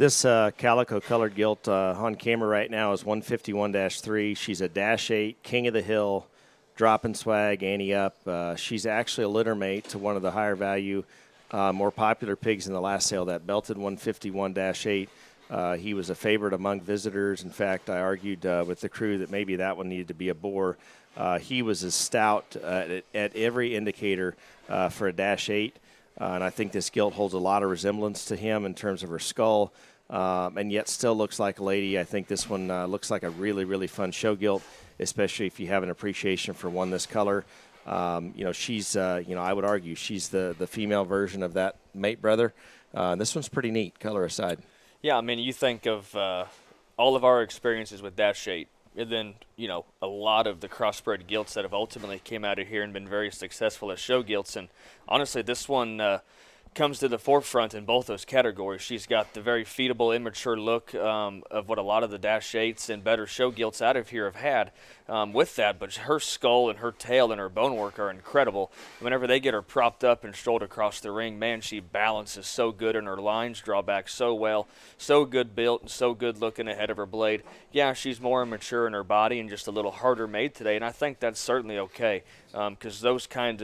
This calico colored gilt on camera right now is 151-3. She's a -8, king of the hill, drop and swag, ante up. She's actually a litter mate to one of the higher value, more popular pigs in the last sale, that belted 151-8. He was a favorite among visitors. In fact, I argued with the crew that maybe that one needed to be a boar. He was as stout at every indicator for a -8. And I think this gilt holds a lot of resemblance to him in terms of her skull, and yet still looks like a lady. I think this one looks like a really, really fun show gilt, especially if you have an appreciation for one this color. She's, I would argue she's the female version of that mate brother. This one's pretty neat, color aside. Yeah, I mean, you think of all of our experiences with -8, and then, a lot of the crossbred gilts that have ultimately came out of here and been very successful as show gilts. And honestly, this one comes to the forefront in both those categories. She's got the very feedable, immature look of what a lot of the -8s and better show gilts out of here have had with that. But her skull and her tail and her bonework are incredible. Whenever they get her propped up and strolled across the ring, man, she balances so good, and her lines draw back so well, so good built and so good looking ahead of her blade. Yeah, she's more immature in her body and just a little harder made today, and I think that's certainly okay, because those kinds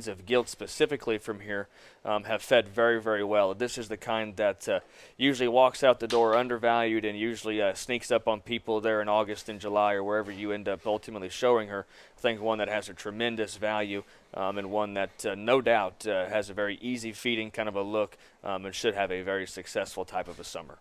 of gilts specifically from here have fed very, very well. This is the kind that usually walks out the door undervalued and usually sneaks up on people there in August and July or wherever you end up ultimately showing her. I think one that has a tremendous value and one that no doubt has a very easy feeding kind of a look and should have a very successful type of a summer.